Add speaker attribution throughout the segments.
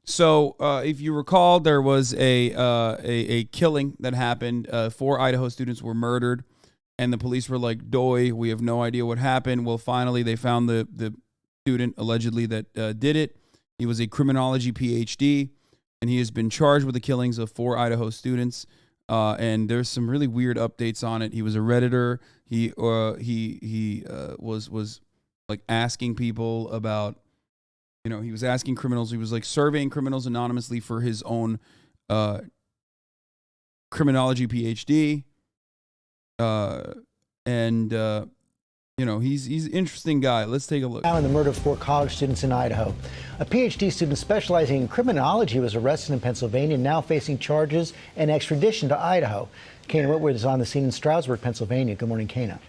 Speaker 1: So if you recall, there was a killing that happened. 4 Idaho students were murdered, and the police were like, "Doy, we have no idea what happened." Well, finally, they found the student allegedly that did it. He was a criminology PhD, and he has been charged with the killings of 4 Idaho students. And there's some really weird updates on it. He was a Redditor. He was like asking people about, he was asking criminals. He was like surveying criminals anonymously for his own criminology PhD. He's an interesting guy. Let's take a look.
Speaker 2: Now in the murder of 4 college students in Idaho. A PhD student specializing in criminology was arrested in Pennsylvania, now facing charges and extradition to Idaho. Kana Whitworth is on the scene in Stroudsburg, Pennsylvania. Good morning, Kana.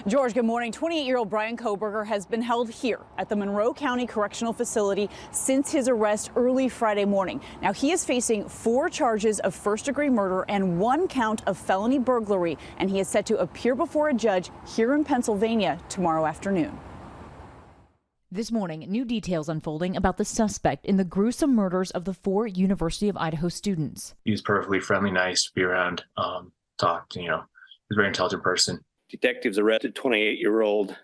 Speaker 3: George, good morning. 28-year-old Brian Koberger has been held here at the Monroe County Correctional Facility since his arrest early Friday morning. Now, he is facing 4 charges of first-degree murder and 1 count of felony burglary, and he is set to appear before a judge here in Pennsylvania tomorrow afternoon.
Speaker 4: This morning, new details unfolding about the suspect in the gruesome murders of the 4 University of Idaho students.
Speaker 5: He was perfectly friendly, nice to be around, talked, he's a very intelligent person.
Speaker 6: Detectives arrested 28-year-old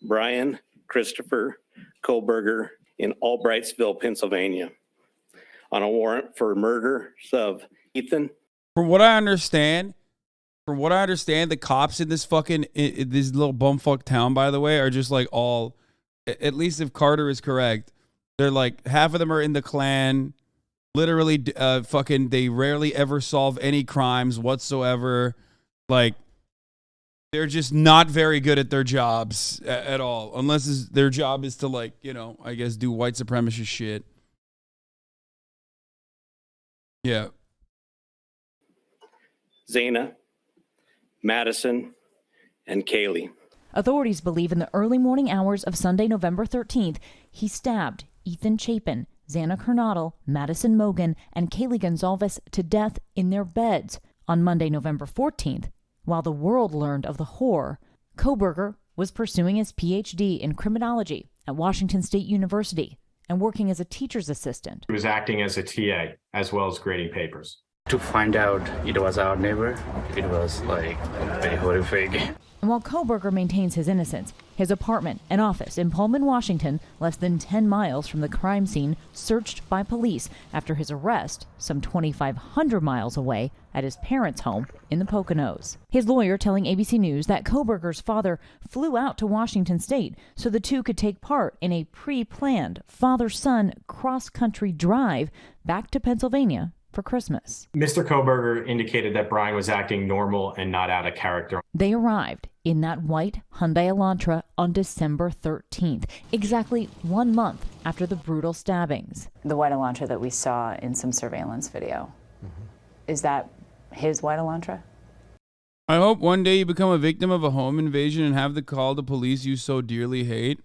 Speaker 6: Brian Christopher Koberger in Albrightsville, Pennsylvania, on a warrant for murder of Ethan.
Speaker 1: From what I understand, the cops in this this little bumfuck town, by the way, are just like all, at least if Carter is correct, they're like half of them are in the Klan. Literally, they rarely ever solve any crimes whatsoever. Like, they're just not very good at their jobs at all, unless their job is to, like, I guess do white supremacist shit. Yeah.
Speaker 6: Zana, Madison, and Kaylee.
Speaker 4: Authorities believe in the early morning hours of Sunday, November 13th, he stabbed Ethan Chapin, Xana Kernodle, Madison Mogan, and Kaylee Gonzalez to death in their beds. On Monday, November 14th, while the world learned of the horror, Koberger was pursuing his PhD in criminology at Washington State University and working as a teacher's assistant.
Speaker 7: He was acting as a TA as well as grading papers.
Speaker 8: To find out it was our neighbor, it was like very horrific.
Speaker 4: And while Koberger maintains his innocence, his apartment and office in Pullman, Washington, less than 10 miles from the crime scene, searched by police after his arrest some 2,500 miles away at his parents' home in the Poconos. His lawyer telling ABC News that Koberger's father flew out to Washington State so the two could take part in a pre-planned father-son cross-country drive back to Pennsylvania for Christmas.
Speaker 7: Mr. Koberger indicated that Brian was acting normal and not out of character.
Speaker 4: They arrived in that white Hyundai Elantra on December 13th, exactly 1 month after the brutal stabbings.
Speaker 3: The white Elantra that we saw in some surveillance video, is that his white Elantra?
Speaker 1: I hope one day you become a victim of a home invasion and have to call the police you so dearly hate.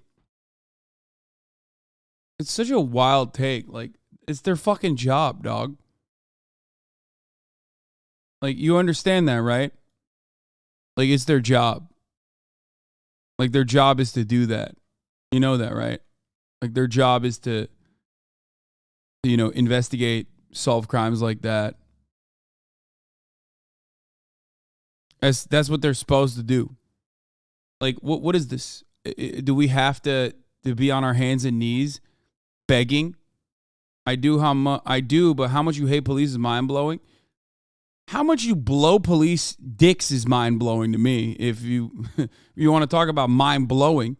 Speaker 1: It's such a wild take. Like, it's their fucking job, dog. Like, you understand that, right? Like, it's their job. Like, their job is to do that. You know that, right? Like, their job is to investigate, solve crimes like that. That's what they're supposed to do. Like, what is this? Do we have to be on our hands and knees begging? I do, but how much you hate police is mind-blowing. How much you blow police dicks is mind-blowing to me. If you want to talk about mind-blowing,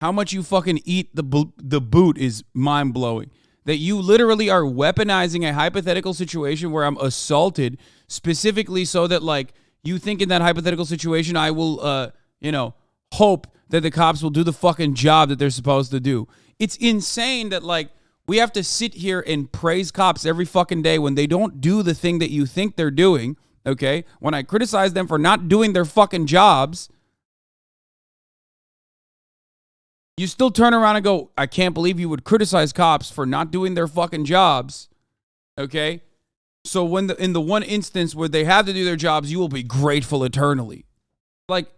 Speaker 1: how much you fucking eat the boot is mind-blowing. That you literally are weaponizing a hypothetical situation where I'm assaulted specifically so that, like, you think in that hypothetical situation I will, hope that the cops will do the fucking job that they're supposed to do. It's insane that, like, we have to sit here and praise cops every fucking day when they don't do the thing that you think they're doing, okay? When I criticize them for not doing their fucking jobs, you still turn around and go, I can't believe you would criticize cops for not doing their fucking jobs, okay? So when in the one instance where they have to do their jobs, you will be grateful eternally. Like,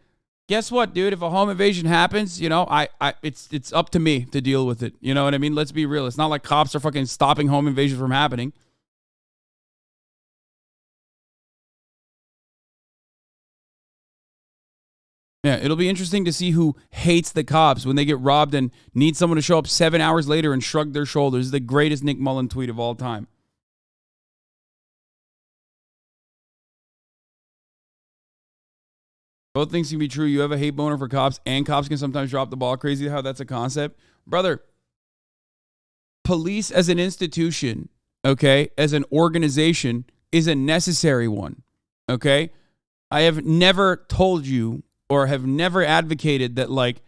Speaker 1: guess what, dude? If a home invasion happens, it's up to me to deal with it. You know what I mean? Let's be real. It's not like cops are fucking stopping home invasions from happening. Yeah, it'll be interesting to see who hates the cops when they get robbed and need someone to show up 7 hours later and shrug their shoulders. The greatest Nick Mullen tweet of all time. Both things can be true. You have a hate boner for cops, and cops can sometimes drop the ball. Crazy how that's a concept. Brother, police as an institution, okay, as an organization, is a necessary one, okay? I have never told you or have never advocated that, like,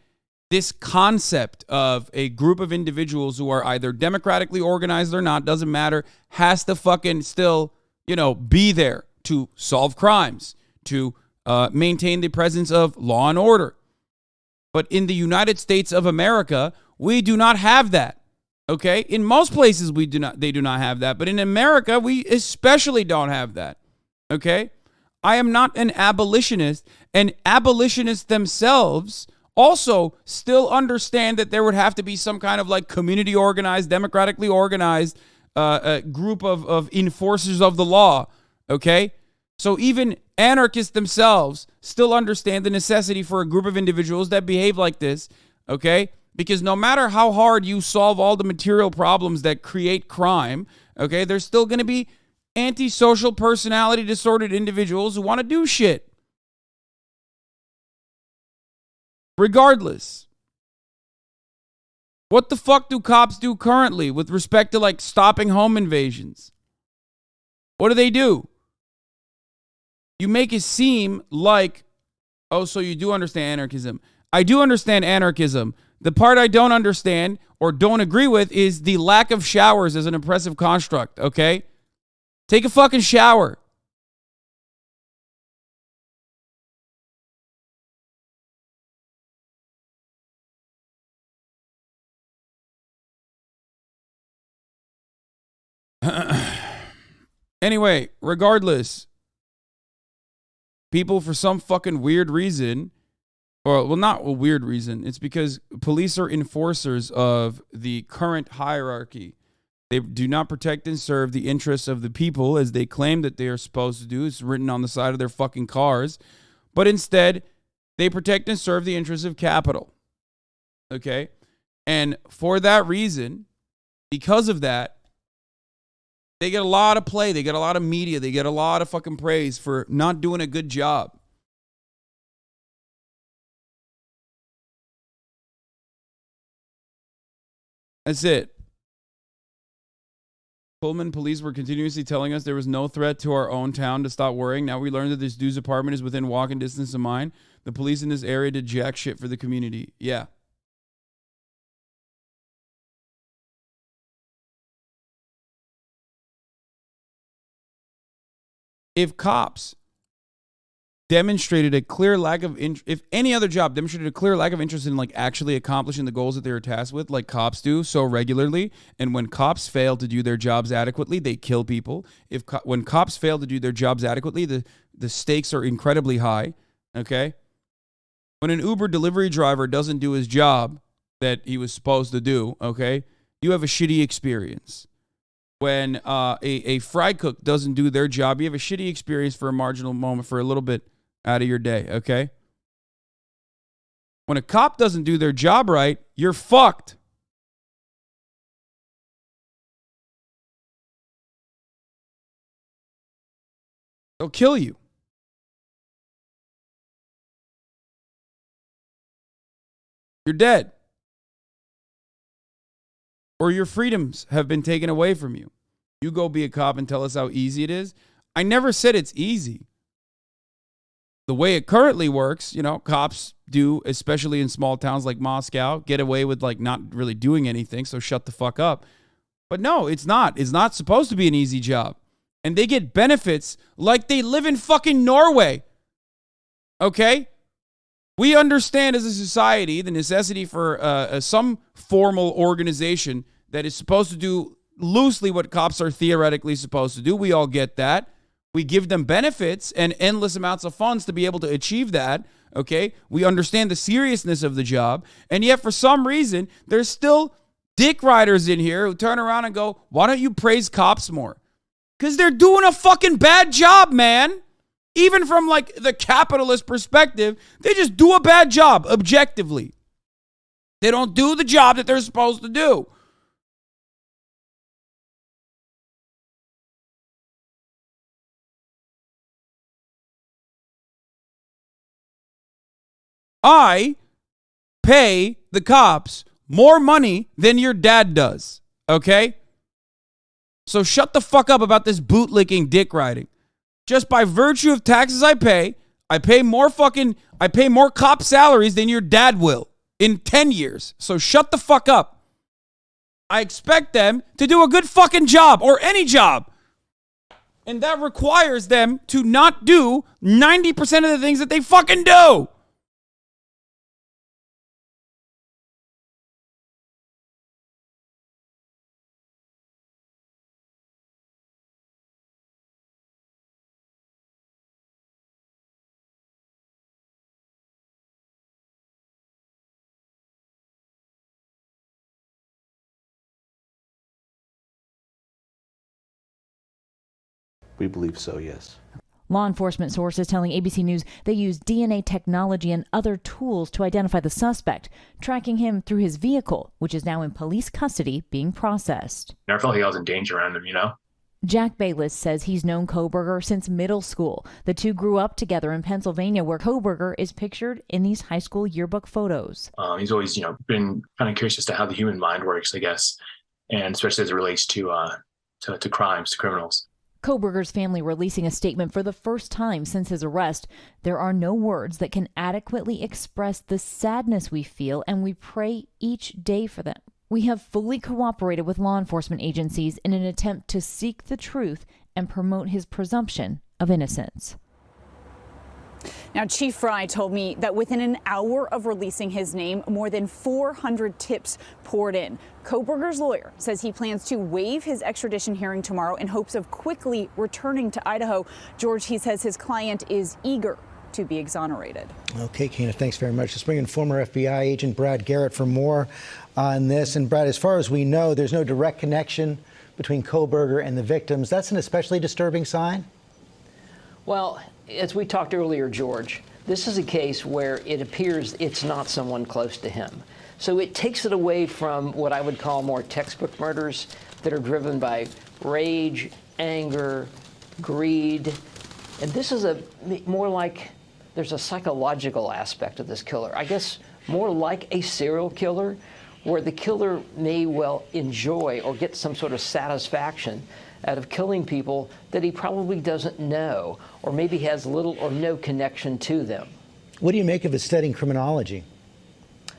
Speaker 1: this concept of a group of individuals who are either democratically organized or not, doesn't matter, has to fucking still, be there to solve crimes, to maintain the presence of law and order. But in the United States of America, we do not have that. Okay? In most places they do not have that, but in America, we especially don't have that. Okay? I am not an abolitionist, and abolitionists themselves also still understand that there would have to be some kind of like community organized, democratically organized group of enforcers of the law. Okay? So even anarchists themselves still understand the necessity for a group of individuals that behave like this, okay? Because no matter how hard you solve all the material problems that create crime, okay, there's still going to be antisocial personality disordered individuals who want to do shit. Regardless. What the fuck do cops do currently with respect to like stopping home invasions? What do? You make it seem like, oh, so you do understand anarchism. I do understand anarchism. The part I don't understand or don't agree with is the lack of showers as an oppressive construct, okay? Take a fucking shower. Anyway, regardless, people, for some fucking weird reason, not a weird reason, it's because police are enforcers of the current hierarchy. They do not protect and serve the interests of the people as they claim that they are supposed to do. It's written on the side of their fucking cars. But instead, they protect and serve the interests of capital. Okay? And for that reason, because of that, they get a lot of play. They get a lot of media. They get a lot of fucking praise for not doing a good job. That's it. Pullman police were continuously telling us there was no threat to our own town to stop worrying. Now we learned that this dude's apartment is within walking distance of mine. The police in this area did jack shit for the community. Yeah. If cops demonstrated a clear lack of if any other job demonstrated a clear lack of interest in like actually accomplishing the goals that they were tasked with, like cops do so regularly, and when cops fail to do their jobs adequately, they kill people. When cops fail to do their jobs adequately, the stakes are incredibly high. Okay, when an Uber delivery driver doesn't do his job that he was supposed to do, okay, you have a shitty experience. When a fry cook doesn't do their job, you have a shitty experience for a marginal moment, for a little bit out of your day, okay? When a cop doesn't do their job right, you're fucked. They'll kill you. You're dead. Or your freedoms have been taken away from you. You go be a cop and tell us how easy it is. I never said it's easy. The way it currently works, cops do, especially in small towns like Moscow, get away with like not really doing anything, so shut the fuck up. But no, it's not. It's not supposed to be an easy job. And they get benefits like they live in fucking Norway. Okay? We understand as a society the necessity for some formal organization that is supposed to do loosely what cops are theoretically supposed to do. We all get that. We give them benefits and endless amounts of funds to be able to achieve that. Okay. We understand the seriousness of the job. And yet, for some reason, there's still dick riders in here who turn around and go, why don't you praise cops more? Because they're doing a fucking bad job, man. Even from like the capitalist perspective, they just do a bad job objectively. They don't do the job that they're supposed to do. I pay the cops more money than your dad does, okay? So shut the fuck up about this bootlicking dick riding. Just by virtue of taxes I pay more cop salaries than your dad will in 10 years. So shut the fuck up. I expect them to do a good fucking job, or any job. And that requires them to not do 90% of the things that they fucking do.
Speaker 9: We believe so, yes.
Speaker 4: Law enforcement sources telling ABC News they used DNA technology and other tools to identify the suspect, tracking him through his vehicle, which is now in police custody being processed.
Speaker 5: I felt like I was in danger around him, you know?
Speaker 4: Jack Bayless says he's known Kohberger since middle school. The two grew up together in Pennsylvania, where Kohberger is pictured in these high school yearbook photos.
Speaker 5: He's always, been kind of curious as to how the human mind works, I guess, and especially as it relates to crimes, to criminals.
Speaker 4: Kohberger's family releasing a statement for the first time since his arrest. There are no words that can adequately express the sadness we feel, and we pray each day for them. We have fully cooperated with law enforcement agencies in an attempt to seek the truth and promote his presumption of innocence.
Speaker 3: Now, Chief Fry told me that within an hour of releasing his name, more than 400 tips poured in. Kohberger's lawyer says he plans to waive his extradition hearing tomorrow in hopes of quickly returning to Idaho. George, he says his client is eager to be exonerated.
Speaker 2: Okay, Kana, thanks very much. Let's bring in former FBI agent Brad Garrett for more on this. And Brad, as far as we know, there's no direct connection between Kohberger and the victims. That's an especially disturbing sign?
Speaker 10: Well, as we talked earlier, George, this is a case where it appears it's not someone close to him. So it takes it away from what I would call more textbook murders that are driven by rage, anger, greed. And this is more like there's a psychological aspect of this killer. I guess more like a serial killer, where the killer may well enjoy or get some sort of satisfaction out of killing people that he probably doesn't know, or maybe has little or no connection to them.
Speaker 2: What do you make of his studying criminology?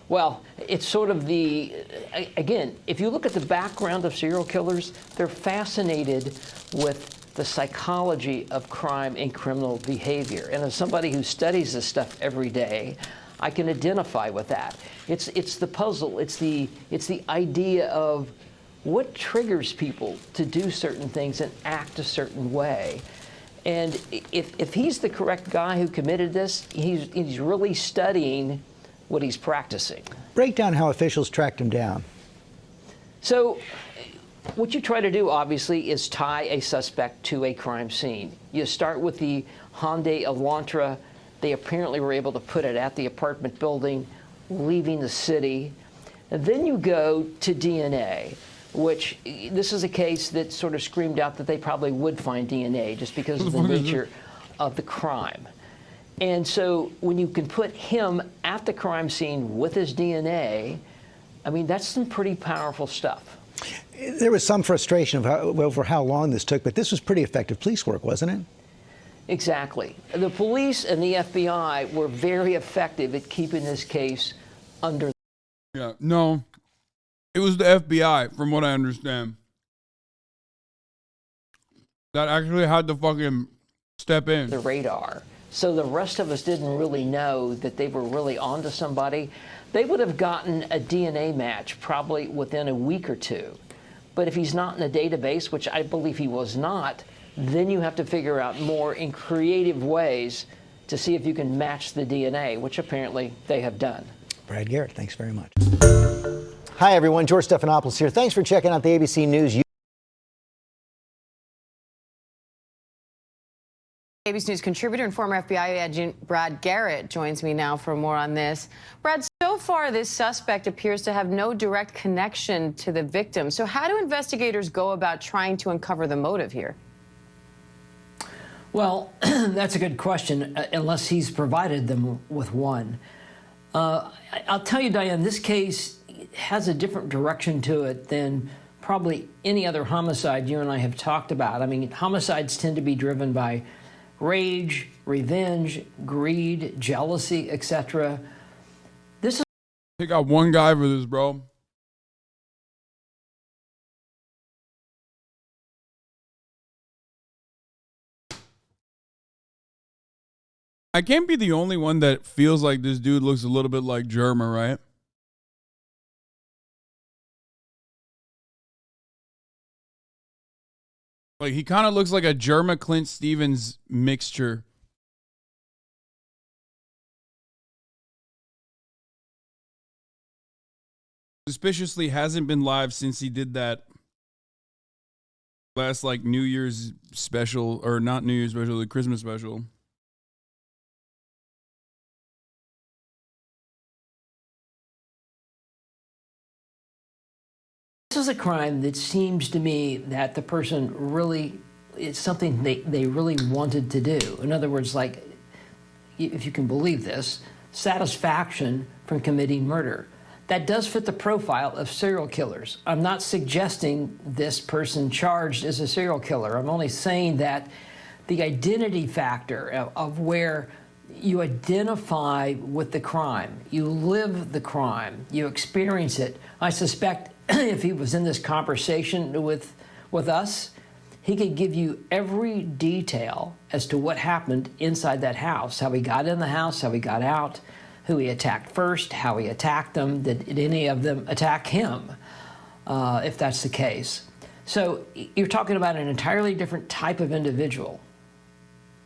Speaker 10: Well, it's sort of again, if you look at the background of serial killers, they're fascinated with the psychology of crime and criminal behavior. And as somebody who studies this stuff every day, I can identify with that. It's the puzzle. It's the idea of what triggers people to do certain things and act a certain way. And if he's the correct guy who committed this, he's really studying what he's practicing.
Speaker 2: Break down how officials tracked him down.
Speaker 10: So what you try to do, obviously, is tie a suspect to a crime scene. You start with the Hyundai Elantra. They apparently were able to put it at the apartment building, leaving the city. And then you go to DNA, which this is a case that sort of screamed out that they probably would find DNA just because of the nature of the crime. And so when you can put him at the crime scene with his DNA, I mean, that's some pretty powerful stuff.
Speaker 2: There was some frustration over how long this took, but this was pretty effective police work, wasn't it?
Speaker 10: Exactly. The police and the FBI were very effective at keeping this case under.
Speaker 1: Yeah, no, it was the FBI, from what I understand, that actually had to fucking step in.
Speaker 10: The radar. So the rest of us didn't really know that they were really onto somebody. They would have gotten a DNA match probably within a week or two. But if he's not in a database, which I believe he was not, then you have to figure out more in creative ways to see if you can match the DNA, which apparently they have done.
Speaker 2: Brad Garrett, thanks very much. Hi, everyone. George Stephanopoulos here. Thanks for checking out the ABC News.
Speaker 11: ABC News contributor and former FBI agent Brad Garrett joins me now for more on this. Brad, so far this suspect appears to have no direct connection to the victim. So how do investigators go about trying to uncover the motive here?
Speaker 10: Well, that's a good question, unless he's provided them with one. I'll tell you, Diane, this case has a different direction to it than probably any other homicide you and I have talked about. I mean, homicides tend to be driven by rage, revenge, greed, jealousy, etc. This is.
Speaker 1: They got one guy for this, bro. I can't be the only one that feels like this dude looks a little bit like Germa, right? Like, he kind of looks like a Germa Clint Stevens mixture. Suspiciously hasn't been live since he did that last, like, New Year's special, or not New Year's special, the Christmas special.
Speaker 10: This is a crime that seems to me that the person really, it's something they really wanted to do. In other words, like, if you can believe this, satisfaction from committing murder. That does fit the profile of serial killers. I'm not suggesting this person charged is a serial killer. I'm only saying that the identity factor of where you identify with the crime, you live the crime, you experience it. I suspect if he was in this conversation with us, he could give you every detail as to what happened inside that house, how he got in the house, how he got out, who he attacked first, how he attacked them, did any of them attack him, if that's the case. So you're talking about an entirely different type of individual.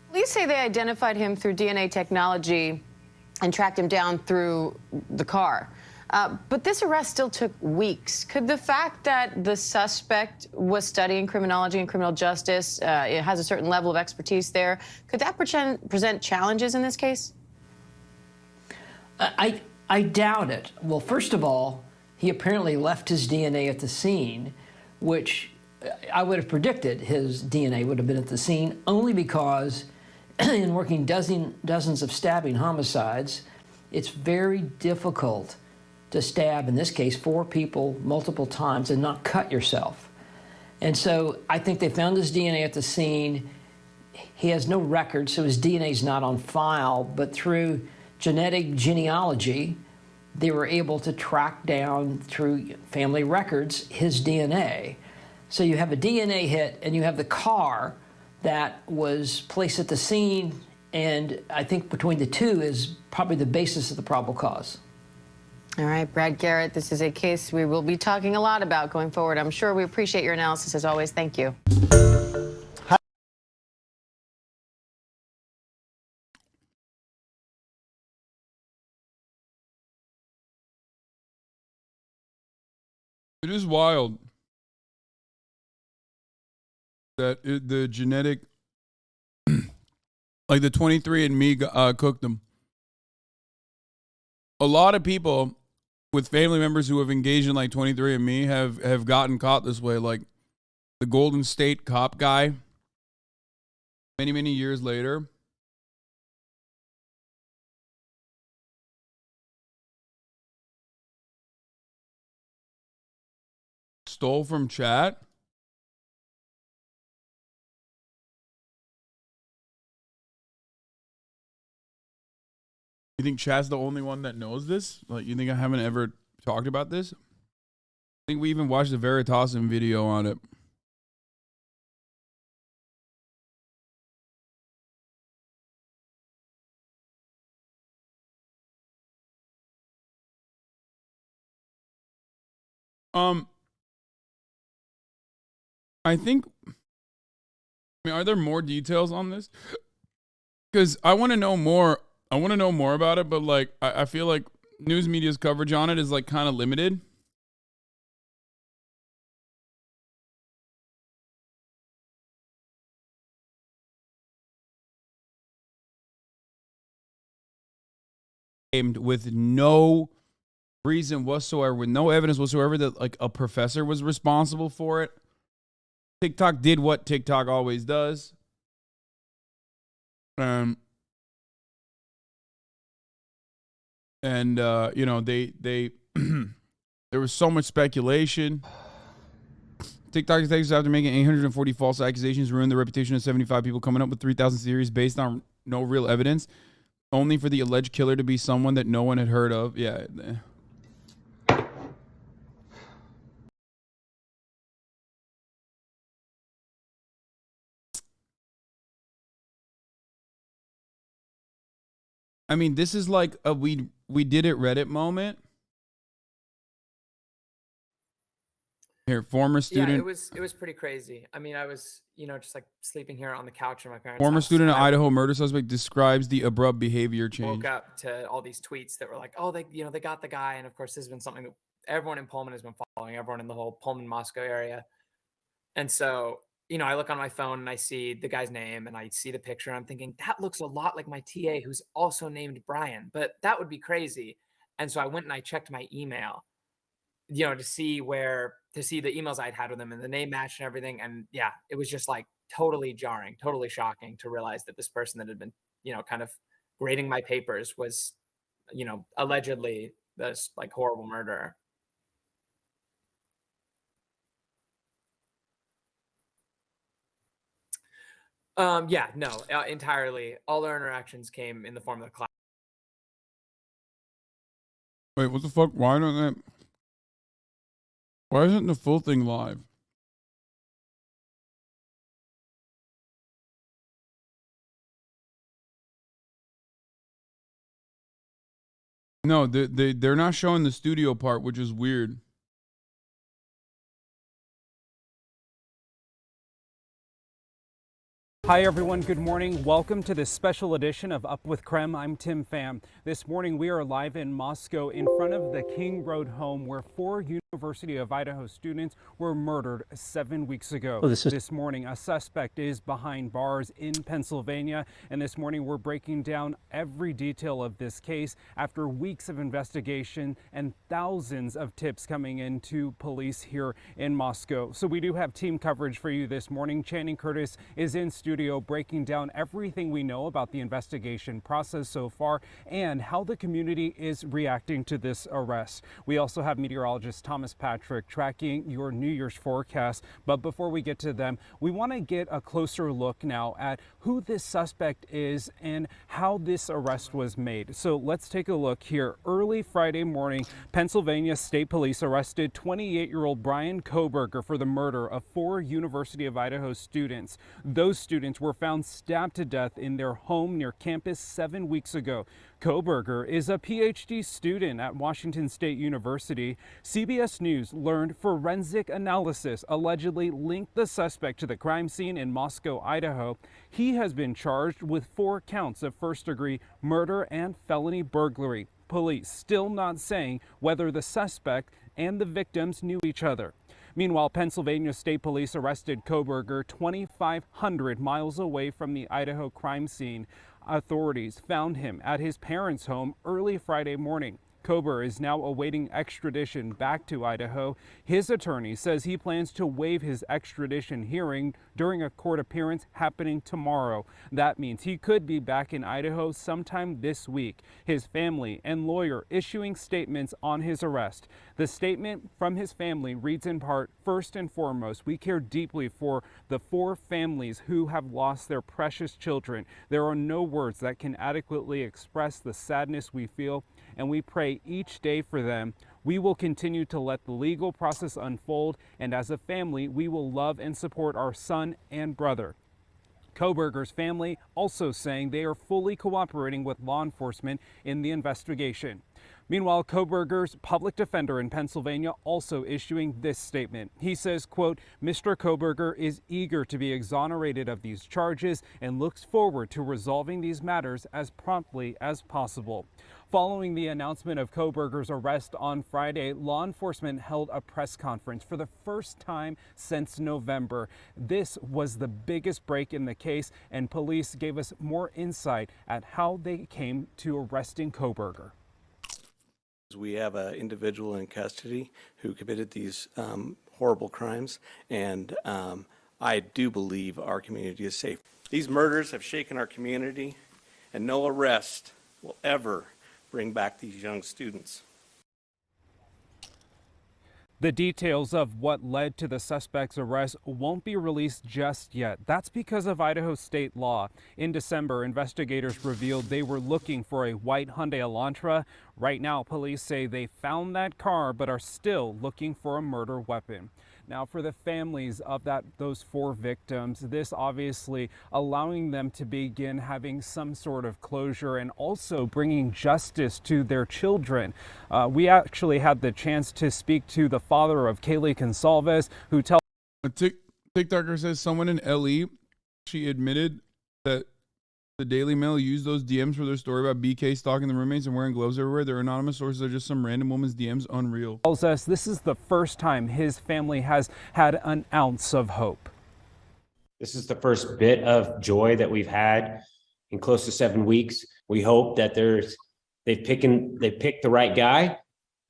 Speaker 11: Police say they identified him through DNA technology and tracked him down through the car. But this arrest still took weeks. Could the fact that the suspect was studying criminology and criminal justice, it has a certain level of expertise there, could that present challenges in this case?
Speaker 10: I doubt it. Well, first of all, he apparently left his DNA at the scene, which I would have predicted his DNA would have been at the scene, only because in working dozens of stabbing homicides, it's very difficult to stab, in this case, 4 people multiple times and not cut yourself. And so I think they found his DNA at the scene. He has no record, so his DNA is not on file, but through genealogy, they were able to track down through family records his DNA. So you have a DNA hit and you have the car that was placed at the scene, and I think between the two is probably the basis of the probable cause.
Speaker 11: All right, Brad Garrett, this is a case we will be talking a lot about going forward. I'm sure we appreciate your analysis as always. Thank you.
Speaker 1: It is wild that the genetic, like the 23andMe cooked them. A lot of people with family members who have engaged in like 23andMe have gotten caught this way. Like the Golden State cop guy, many years later. Stole from chat. You think chat's the only one that knows this? Like, you think I haven't ever talked about this? I think we even watched a Veritasum video on it. I think I mean, are there more details on this? Because I want to know more. I want to know more about it, but like, I feel like news media's coverage on it is like kind of limited. With no reason whatsoever, with no evidence whatsoever that like a professor was responsible for it. TikTok did what TikTok always does. And you know, they there was so much speculation. TikTok detectives, after making 840 false accusations, ruined the reputation of 75 people, coming up with 3,000 theories based on no real evidence, only for the alleged killer to be someone that no one had heard of. Yeah. I mean, this is like a we did it Reddit moment. Here, former student.
Speaker 12: Yeah, it was pretty crazy. I mean, I was, just like sleeping here on the couch in my parents'
Speaker 1: Former
Speaker 12: house.
Speaker 1: student of Idaho murder suspect describes the abrupt behavior change.
Speaker 12: Woke up to all these tweets that were like, oh, they got the guy. And of course, this has been something that everyone in Pullman has been following, everyone in the whole Pullman, Moscow area. And so, I look on my phone and I see the guy's name and I see the picture. And I'm thinking, that looks a lot like my TA who's also named Brian, but that would be crazy. And so I went and I checked my email, to see the emails I'd had with him and the name matched and everything. And yeah, it was just like totally jarring, totally shocking to realize that this person that had been, kind of grading my papers was, allegedly this like horrible murderer. Yeah, no, entirely. All our interactions came in the form of the class.
Speaker 1: Wait, what the fuck? Why isn't the full thing live? No, they're not showing the studio part, which is weird.
Speaker 13: Hi everyone, good morning. Welcome to this special edition of Up with Creme. I'm Tim Pham. This morning we are live in Moscow in front of the King Road home where 4 University of Idaho students were murdered 7 weeks ago. This morning a suspect is behind bars in Pennsylvania, and this morning we're breaking down every detail of this case after weeks of investigation and thousands of tips coming into police here in Moscow. So we do have team coverage for you this morning. Channing Curtis is in studio breaking down everything we know about the investigation process so far and how the community is reacting to this arrest. We also have meteorologist Thomas Patrick tracking your New Year's forecast. But before we get to them, we want to get a closer look now at who this suspect is and how this arrest was made. So let's take a look here. Early Friday morning, Pennsylvania State Police arrested 28-year-old Brian Kohberger for the murder of 4 University of Idaho students. Those students were found stabbed to death in their home near campus 7 weeks ago. Kohberger is a PhD student at Washington State University. CBS News learned forensic analysis allegedly linked the suspect to the crime scene in Moscow, Idaho. He has been charged with 4 counts of first-degree murder and felony burglary. Police still not saying whether the suspect and the victims knew each other. Meanwhile, Pennsylvania State Police arrested Kohberger 2,500 miles away from the Idaho crime scene. Authorities found him at his parents' home early Friday morning. Kohberger is now awaiting extradition back to Idaho. His attorney says he plans to waive his extradition hearing during a court appearance happening tomorrow. That means he could be back in Idaho sometime this week. His family and lawyer issuing statements on his arrest. The statement from his family reads in part, "First and foremost, we care deeply for the 4 families who have lost their precious children. There are no words that can adequately express the sadness we feel, and we pray each day for them. We will continue to let the legal process unfold, and as a family, we will love and support our son and brother." Kohberger's family also saying they are fully cooperating with law enforcement in the investigation. Meanwhile, Koberger's public defender in Pennsylvania also issuing this statement. He says, quote, Mr. Koberger is eager to be exonerated of these charges and looks forward to resolving these matters as promptly as possible. Following the announcement of Koberger's arrest on Friday, law enforcement held a press conference for the first time since November. This was the biggest break in the case, and police gave us more insight at how they came to arresting Koberger.
Speaker 14: We have an individual in custody who committed these horrible crimes, and I do believe our community is safe. These murders have shaken our community, and no arrest will ever bring back these young students.
Speaker 13: The details of what led to the suspect's arrest won't be released just yet. That's because of Idaho state law. In December, investigators revealed they were looking for a white Hyundai Elantra. Right now, police say they found that car but are still looking for a murder weapon. Now, for the families of those 4 victims, this obviously allowing them to begin having some sort of closure and also bringing justice to their children. We actually had the chance to speak to the father of Kaylee Consalves, who tells
Speaker 1: TikToker says someone in LE, she admitted that the Daily Mail used those DMs for their story about BK stalking the roommates and wearing gloves everywhere. Their anonymous sources are just some random woman's DMs. Unreal.
Speaker 13: Tells us this is the first time his family has had an ounce of hope.
Speaker 15: This is the first bit of joy that we've had in close to 7 weeks. We hope that they picked the right guy,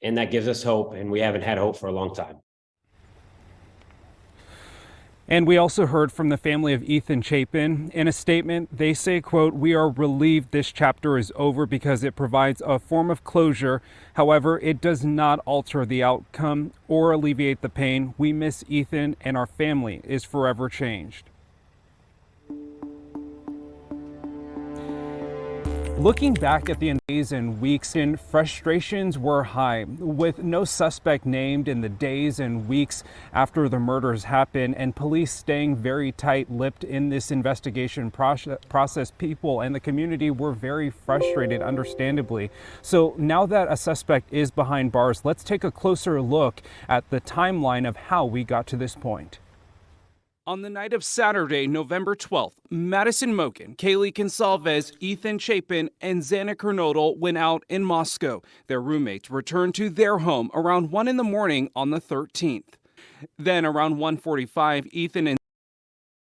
Speaker 15: and that gives us hope, and we haven't had hope for a long time.
Speaker 13: And we also heard from the family of Ethan Chapin. In a statement, they say, quote, we are relieved this chapter is over because it provides a form of closure. However, it does not alter the outcome or alleviate the pain. We miss Ethan, and our family is forever changed. Looking back at the days and weeks in, frustrations were high. With no suspect named in the days and weeks after the murders happened and police staying very tight-lipped in this investigation process, people and the community were very frustrated, understandably. So now that a suspect is behind bars, let's take a closer look at the timeline of how we got to this point. On the night of Saturday, November 12th, Madison Moken, Kaylee Consalves, Ethan Chapin, and Xana Kernodle went out in Moscow. Their roommates returned to their home around 1 in the morning on the 13th. Then around 1:45, Ethan and...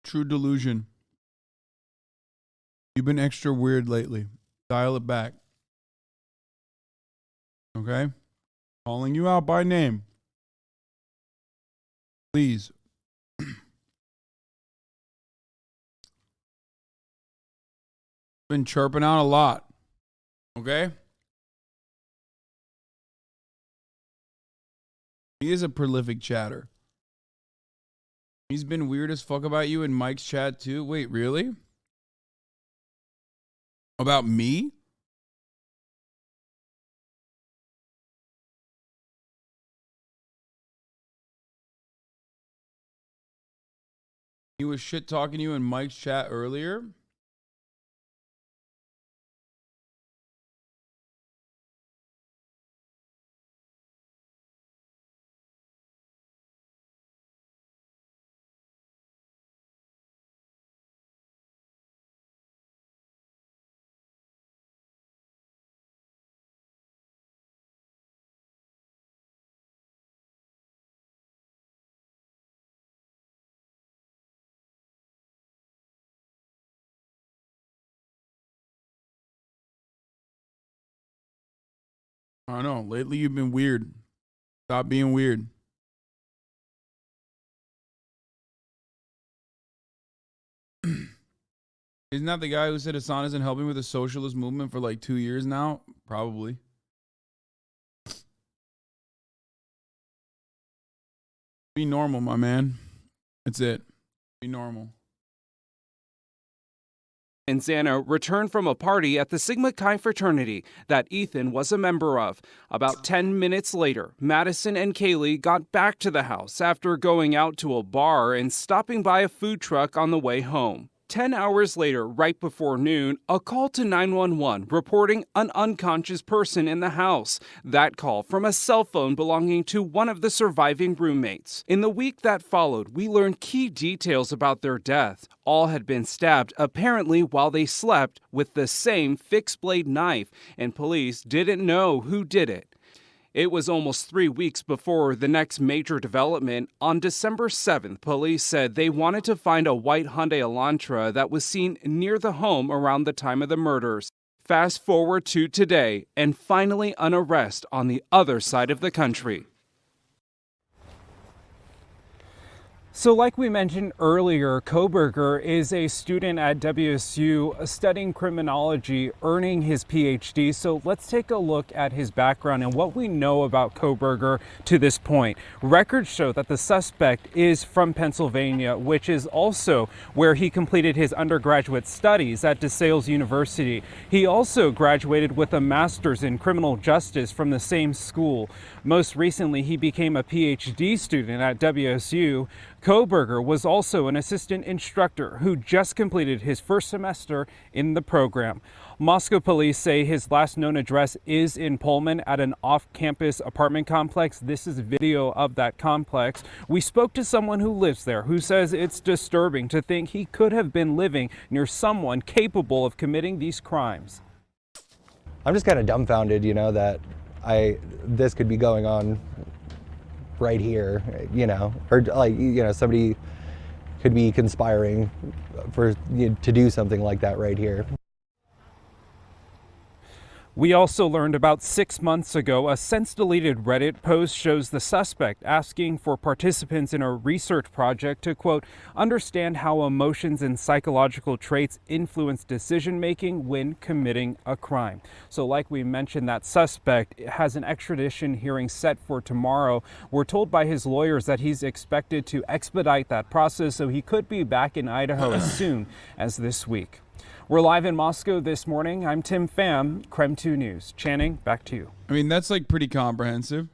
Speaker 1: True delusion. You've been extra weird lately. Dial it back. Okay? Calling you out by name. Please. Been chirping out a lot. Okay? He is a prolific chatter. He's been weird as fuck about you in Mike's chat too. Wait, really? About me? He was shit talking to you in Mike's chat earlier? I don't know. Lately, you've been weird. Stop being weird. Isn't that the guy who said Hasan isn't helping with the socialist movement for like 2 years now? Probably. Be normal, my man. That's it. Be normal.
Speaker 13: And Xana returned from a party at the Sigma Chi fraternity that Ethan was a member of. About 10 minutes later, Madison and Kaylee got back to the house after going out to a bar and stopping by a food truck on the way home. 10 hours later, right before noon, a call to 911 reporting an unconscious person in the house. That call from a cell phone belonging to one of the surviving roommates. In the week that followed, we learned key details about their death. All had been stabbed, apparently while they slept, with the same fixed-blade knife, and police didn't know who did it. It was almost 3 weeks before the next major development. On December 7th, police said they wanted to find a white Hyundai Elantra that was seen near the home around the time of the murders. Fast forward to today, and finally an arrest on the other side of the country. So like we mentioned earlier, Kohberger is a student at WSU studying criminology, earning his PhD. So let's take a look at his background and what we know about Kohberger to this point. Records show that the suspect is from Pennsylvania, which is also where he completed his undergraduate studies at DeSales University. He also graduated with a master's in criminal justice from the same school. Most recently, he became a PhD student at WSU. Kohberger was also an assistant instructor who just completed his first semester in the program. Moscow police say his last known address is in Pullman at an off-campus apartment complex. This is video of that complex. We spoke to someone who lives there who says it's disturbing to think he could have been living near someone capable of committing these crimes.
Speaker 16: I'm just kind of dumbfounded, that this could be going on right here, or somebody could be conspiring to do something like that right here.
Speaker 13: We also learned about 6 months ago, a since-deleted Reddit post shows the suspect asking for participants in a research project to, quote, understand how emotions and psychological traits influence decision-making when committing a crime. So like we mentioned, that suspect has an extradition hearing set for tomorrow. We're told by his lawyers that he's expected to expedite that process, so he could be back in Idaho as soon as this week. We're live in Moscow this morning. I'm Tim Pham, Creme 2 News. Channing, back to you.
Speaker 1: I mean, that's like pretty comprehensive.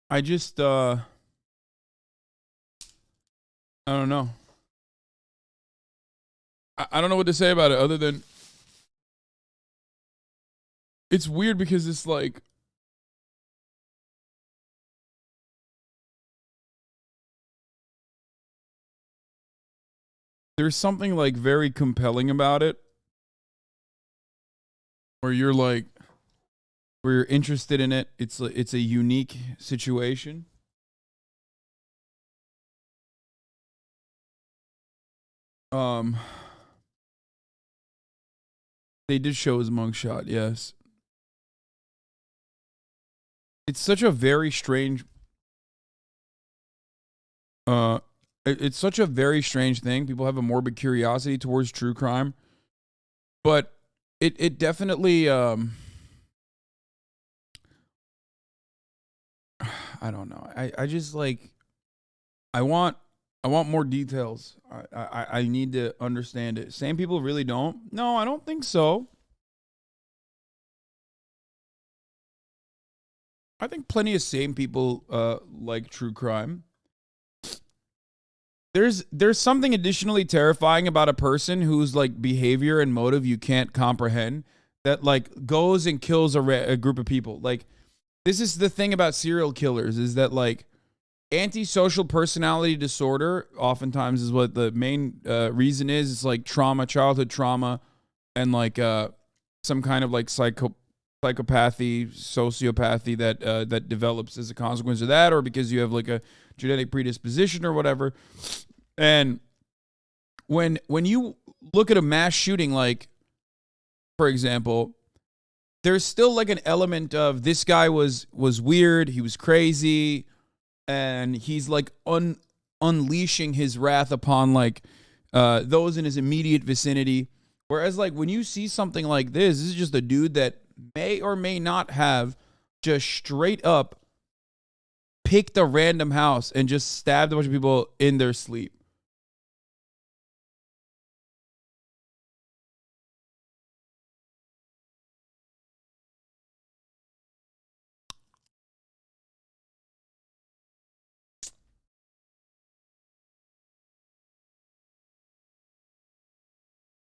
Speaker 1: I just, I don't know. I don't know what to say about it other than it's weird because it's like there's something like very compelling about it where you're like where you're interested in it. It's a unique situation. They did show his mugshot, yes. It's such a very strange it's such a very strange thing. People have a morbid curiosity towards true crime. But it definitely I don't know. I just like I want more details. I need to understand it. Same people really don't? No, I don't think so. I think plenty of sane people like true crime. There's something additionally terrifying about a person whose like behavior and motive you can't comprehend that like goes and kills a group of people. Like this is the thing about serial killers is that like antisocial personality disorder oftentimes is what the main reason is. It's like trauma, childhood trauma, and like some kind of like psychopathy, sociopathy that develops as a consequence of that, or because you have like a genetic predisposition or whatever. And when you look at a mass shooting, like for example, there's still like an element of this guy was weird, he was crazy. And he's like unleashing his wrath upon like those in his immediate vicinity. Whereas like when you see something like this is just a dude that may or may not have just straight up picked a random house and just stabbed a bunch of people in their sleep.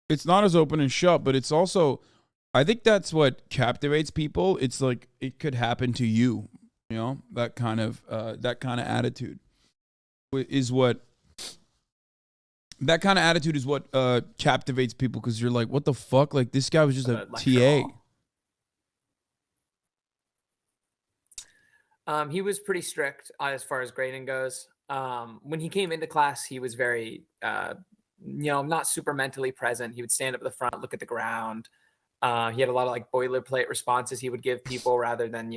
Speaker 1: It's not as open and shut, but it's also, I think that's what captivates people. It's like it could happen to you, you know, that kind of attitude is what captivates people, because you're like, what the fuck? Like, this guy was just a TA.
Speaker 12: He was pretty strict as far as grading goes. When he came into class, he was very, not super mentally present. He would stand up at the front, look at the ground. He had a lot of like boilerplate responses he would give people rather than,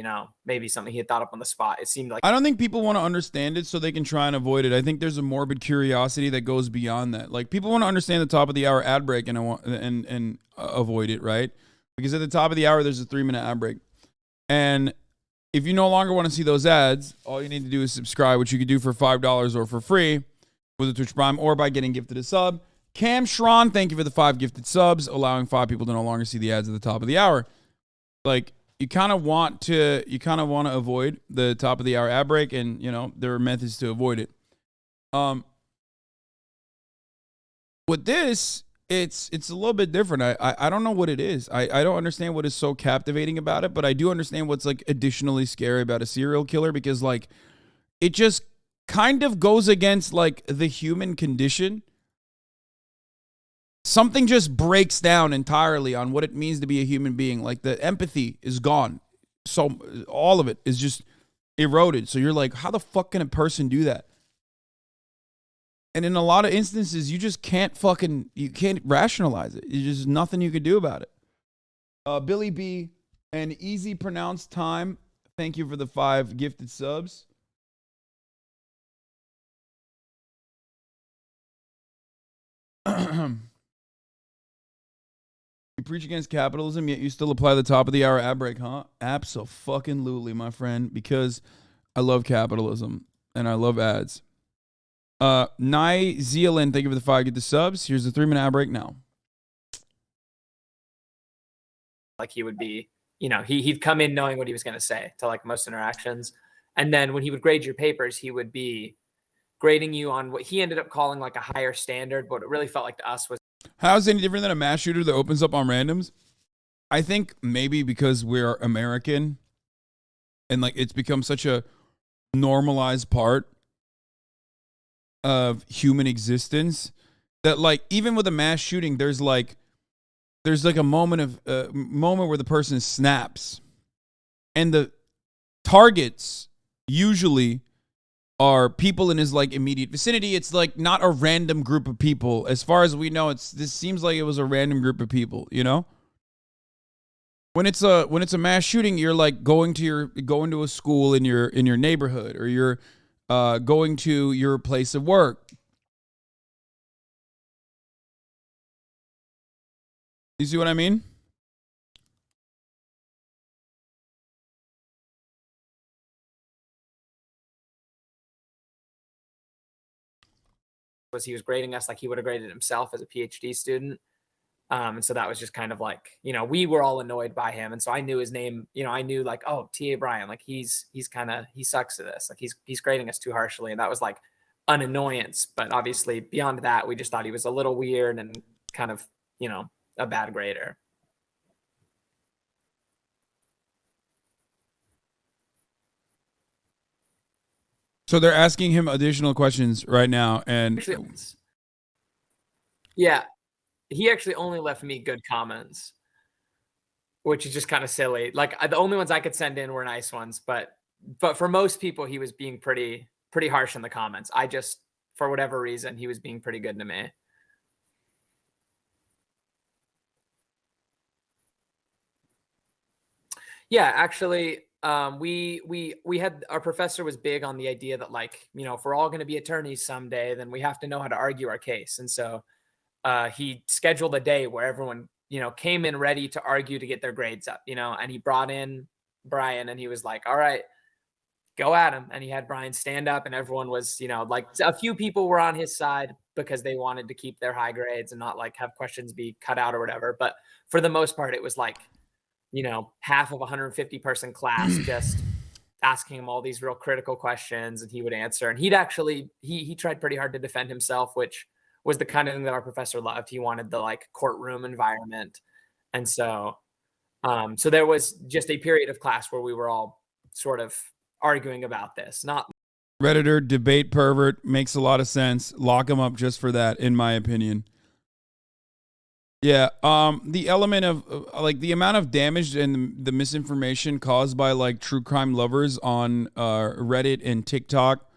Speaker 12: maybe something he had thought up on the spot. It seemed like,
Speaker 1: I don't think people want to understand it so they can try and avoid it. I think there's a morbid curiosity that goes beyond that. Like, people want to understand the top of the hour ad break and avoid it, right? Because at the top of the hour, there's a 3-minute ad break. And if you no longer want to see those ads, all you need to do is subscribe, which you could do for $5 or for free with a Twitch Prime or by getting gifted a sub. Cam Schron, thank you for the 5 gifted subs, allowing 5 people to no longer see the ads at the top of the hour. Like, you kind of want to avoid the top of the hour ad break, and there are methods to avoid it. With this, it's a little bit different. I don't know what it is. I don't understand what is so captivating about it, but I do understand what's like additionally scary about a serial killer, because like it just kind of goes against like the human condition. Something just breaks down entirely on what it means to be a human being. Like, the empathy is gone. So all of it is just eroded. So you're like, how the fuck can a person do that? And in a lot of instances, you just can't rationalize it. There's just nothing you could do about it. Billy B, an easy pronounced time. Thank you for the 5 gifted subs. You preach against capitalism, yet you still apply the top of the hour ad break, huh? Abso-fucking-lutely, my friend, because I love capitalism and I love ads. Nye Zealand, thank you for the 5 get the subs. Here's the 3-minute ad break now.
Speaker 12: like he would be, he'd come in knowing what he was going to say to like most interactions. And then when he would grade your papers, he would be grading you on what he ended up calling like a higher standard, but it really felt like to us was.
Speaker 1: How is it any different than a mass shooter that opens up on randoms? I think maybe because we're American and like it's become such a normalized part of human existence that like even with a mass shooting, there's like a moment where the person snaps, and the targets usually are people in his like immediate vicinity. It's like not a random group of people. As far as we know, this seems like it was a random group of people, you know? When it's a mass shooting, you're like going to a school in your neighborhood, or you're going to your place of work. You see what I mean?
Speaker 12: Was he was grading us like he would have graded himself as a PhD student. And so that was just kind of like, we were all annoyed by him. And so I knew his name, I knew like, oh, T.A. Bryan, like he sucks at this. Like he's grading us too harshly. And that was like an annoyance. But obviously beyond that, we just thought he was a little weird and kind of, a bad grader.
Speaker 1: So they're asking him additional questions right now. And
Speaker 12: yeah, he actually only left me good comments, which is just kind of silly. Like the only ones I could send in were nice ones, but for most people, he was being pretty harsh in the comments. For whatever reason, he was being pretty good to me. Yeah, actually, we had, our professor was big on the idea that like, if we're all going to be attorneys someday, then we have to know how to argue our case. And so he scheduled a day where everyone, came in ready to argue to get their grades up, and he brought in Brian and he was like, all right, go at him. And he had Brian stand up, and everyone was, you know, like a few people were on his side because they wanted to keep their high grades and not like have questions be cut out or whatever. But for the most part, it was like, you know, half of a 150 person class just asking him all these real critical questions, and he would answer. And he'd actually, he tried pretty hard to defend himself, which was the kind of thing that our professor loved. He wanted the like courtroom environment. And so, so there was just a period of class where we were all sort of arguing about this. Not
Speaker 1: Redditor, debate pervert, makes a lot of sense. Lock him up just for that, in my opinion. Yeah, the element of like the amount of damage and the misinformation caused by like true crime lovers on Reddit and TikTok